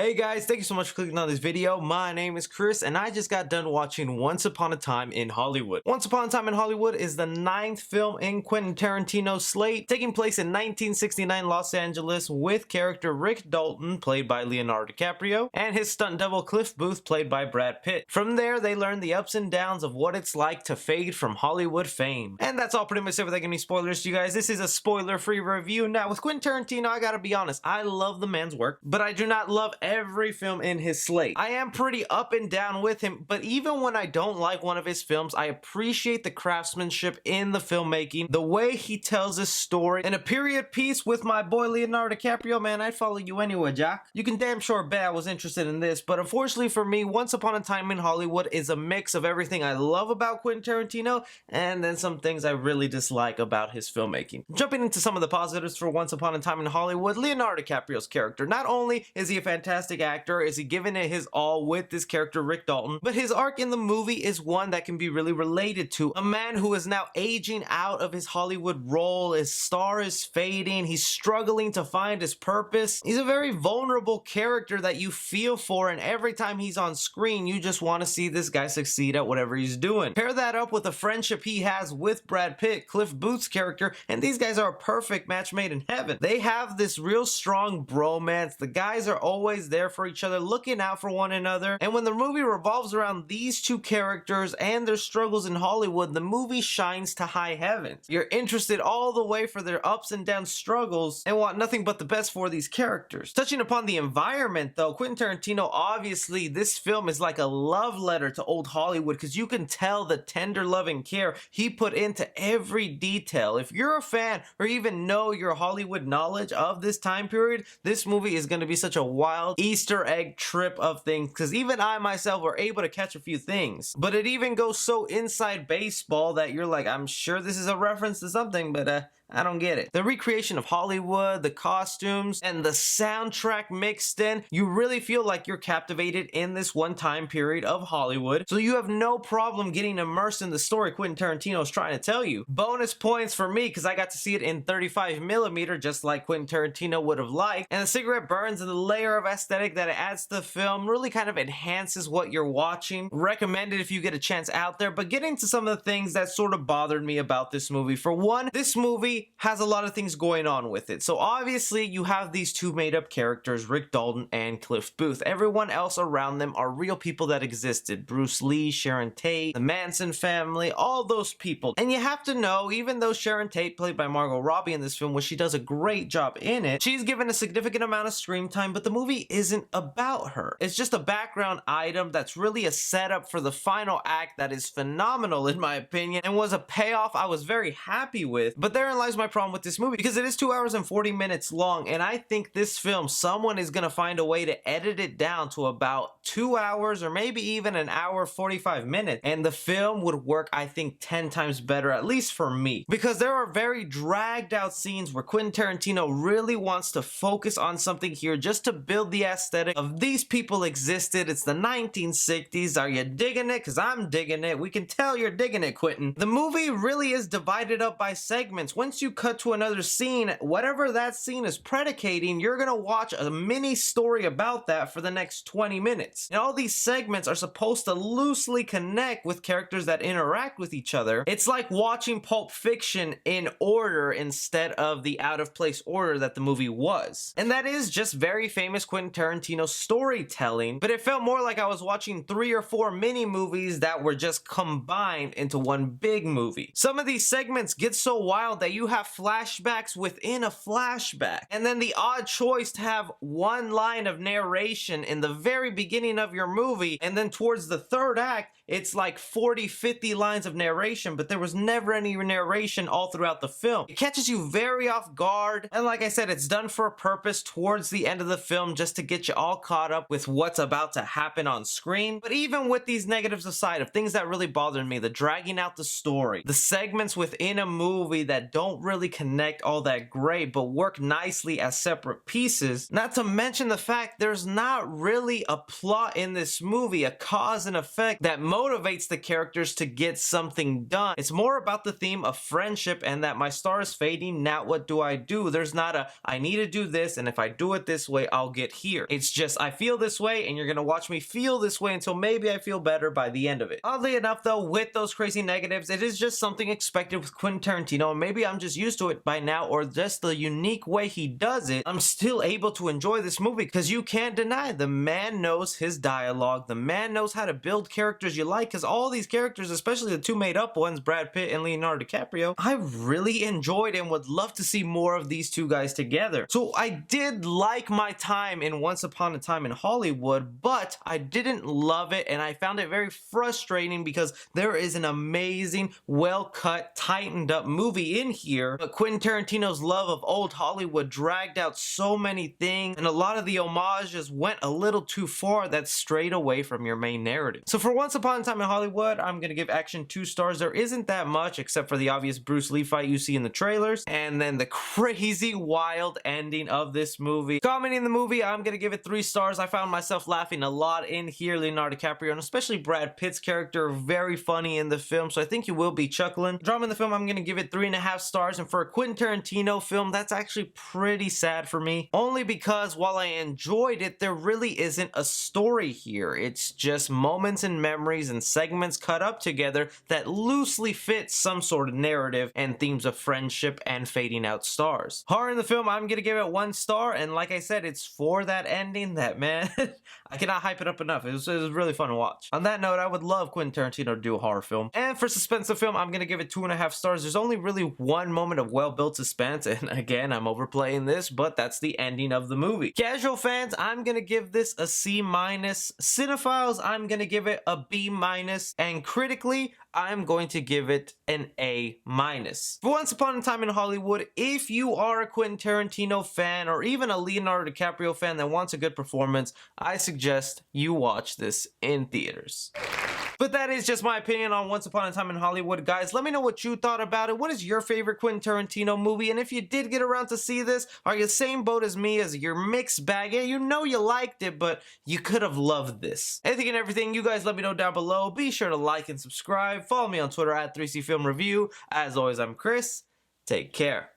Hey guys, thank you so much for clicking on this video. My name is Chris and I just got done watching Once Upon a Time in Hollywood. Once Upon a Time in Hollywood is the 9th film in Quentin Tarantino's slate, taking place in 1969 Los Angeles with character Rick Dalton, played by Leonardo DiCaprio, and his stunt double Cliff Booth, played by Brad Pitt. From there, they learn the ups and downs of what it's like to fade from Hollywood fame. And that's all pretty much it without any spoilers to you guys. This is a spoiler-free review. Now, with Quentin Tarantino, I gotta be honest, I love the man's work, but I do not love every film in his slate. I am pretty up and down with him, but even when I don't like one of his films, I appreciate the craftsmanship in the filmmaking, the way he tells his story. In a period piece with my boy Leonardo DiCaprio, man, I'd follow you anywhere, Jack. You can damn sure bet I was interested in this, but unfortunately for me, Once Upon a Time in Hollywood is a mix of everything I love about Quentin Tarantino and then some things I really dislike about his filmmaking. Jumping into some of the positives for Once Upon a Time in Hollywood, Leonardo DiCaprio's character. Not only is he a fantastic actor, is he giving it his all with this character Rick Dalton, but his arc in the movie is one that can be really related to. A man who is now aging out of his Hollywood role, his star is fading, he's struggling to find his purpose. He's a very vulnerable character that you feel for, and every time he's on screen, you just want to see this guy succeed at whatever he's doing. Pair that up with the friendship he has with Brad Pitt, Cliff Booth's character, and these guys are a perfect match made in heaven. They have this real strong bromance. The guys are always there for each other, looking out for one another, and when the movie revolves around these two characters and their struggles in Hollywood, the movie shines to high heavens. You're interested all the way for their ups and down struggles and want nothing but the best for these characters. Touching upon the environment though, Quentin Tarantino, obviously this film is like a love letter to old Hollywood because you can tell the tender love and care he put into every detail. If you're a fan or even know your Hollywood knowledge of this time period, this movie is going to be such a wild Easter egg trip of things, because even I myself were able to catch a few things. But it even goes so inside baseball that you're like, I'm sure this is a reference to something, but I don't get it. The recreation of Hollywood, the costumes, and the soundtrack mixed in, you really feel like you're captivated in this one time period of Hollywood, so you have no problem getting immersed in the story Quentin Tarantino is trying to tell you. Bonus points for me because I got to see it in 35mm, just like Quentin Tarantino would have liked, and the cigarette burns and the layer of aesthetic that it adds to the film really kind of enhances what you're watching. Recommended if you get a chance out there. But getting to some of the things that sort of bothered me about this movie. For one, this movie has a lot of things going on with it. So obviously you have these two made up characters, Rick Dalton and Cliff Booth. Everyone else around them are real people that existed. Bruce Lee, Sharon Tate, the Manson family, all those people. And you have to know, even though Sharon Tate, played by Margot Robbie in this film, which she does a great job in it, she's given a significant amount of screen time, but the movie isn't about her. It's just a background item that's really a setup for the final act that is phenomenal in my opinion, and was a payoff I was very happy with. But therein lies my problem with this movie, because it is 2 hours and 40 minutes long, and I think this film, someone is gonna find a way to edit it down to about 2 hours or maybe even an hour 45 minutes, and the film would work, I think, 10 times better, at least for me, because there are very dragged out scenes where Quentin Tarantino really wants to focus on something here just to build the aesthetic of these people existed. It's the 1960s. Are you digging it? Because I'm digging it. We can tell you're digging it, Quentin. The movie really is divided up by segments. Once you cut to another scene, whatever that scene is predicating, you're gonna watch a mini story about that for the next 20 minutes. And all these segments are supposed to loosely connect with characters that interact with each other. It's like watching Pulp Fiction in order instead of the out of place order that the movie was. And that is just very famous Quentin Tarantino storytelling, but it felt more like I was watching 3 or 4 mini movies that were just combined into one big movie. Some of these segments get so wild that you have flashbacks within a flashback, and then the odd choice to have one line of narration in the very beginning of your movie, and then towards the third act it's like 40-50 lines of narration, but there was never any narration all throughout the film. It catches you very off guard, and like I said, it's done for a purpose towards the end of the film just to get you all caught up with what's about to happen on screen. But even with these negatives aside, of things that really bothered me, the dragging out the story, the segments within a movie that don't don't really connect all that great, but work nicely as separate pieces. Not to mention the fact there's not really a plot in this movie, a cause and effect that motivates the characters to get something done. It's more about the theme of friendship and that my star is fading, now what do I do? There's not a, I need to do this, and if I do it this way, I'll get here. It's just, I feel this way, and you're gonna watch me feel this way until maybe I feel better by the end of it. Oddly enough though, with those crazy negatives, it is just something expected with Quentin Tarantino, and maybe I'm just used to it by now, or just the unique way he does it. I'm still able to enjoy this movie because you can't deny the man knows his dialogue, the man knows how to build characters you like, because all these characters, especially the two made up ones, Brad Pitt and Leonardo DiCaprio, I really enjoyed and would love to see more of these two guys together. So I did like my time in Once Upon a Time in Hollywood, but I didn't love it, and I found it very frustrating because there is an amazing, well-cut, tightened up movie in here, but Quentin Tarantino's love of old Hollywood dragged out so many things, and a lot of the homages went a little too far that strayed away from your main narrative. So for Once Upon a Time in Hollywood, I'm gonna give action 2 stars. There isn't that much except for the obvious Bruce Lee fight you see in the trailers, and then the crazy wild ending of this movie. Commenting in the movie, I'm gonna give it 3 stars. I found myself laughing a lot in here. Leonardo DiCaprio and especially Brad Pitt's character, very funny in the film, so I think you will be chuckling. Drama in the film, I'm gonna give it 3.5 stars, and for a Quentin Tarantino film, that's actually pretty sad for me. Only because while I enjoyed it, there really isn't a story here. It's just moments and memories and segments cut up together that loosely fit some sort of narrative and themes of friendship and fading out stars. Horror in the film, I'm gonna give it 1 star, and like I said, it's for that ending that, man, I cannot hype it up enough. It was really fun to watch. On that note, I would love Quentin Tarantino to do a horror film. And for suspense of film, I'm gonna give it 2.5 stars. There's only really one moment of well-built suspense, and again, I'm overplaying this, but that's the ending of the movie. Casual fans, I'm gonna give this a C-. Cinephiles, I'm gonna give it a B-. And critically, I'm going to give it an A-. For Once Upon a Time in Hollywood, if you are a Quentin Tarantino fan or even a Leonardo DiCaprio fan that wants a good performance, I suggest you watch this in theaters. But that is just my opinion on Once Upon a Time in Hollywood, guys. Let me know what you thought about it. What is your favorite Quentin Tarantino movie? And if you did get around to see this, are you the same boat as me, as your mixed bag? Yeah, you know you liked it, but you could have loved this. Anything and everything, you guys let me know down below. Be sure to like and subscribe. Follow me on Twitter at 3C Film Review. As always, I'm Chris. Take care.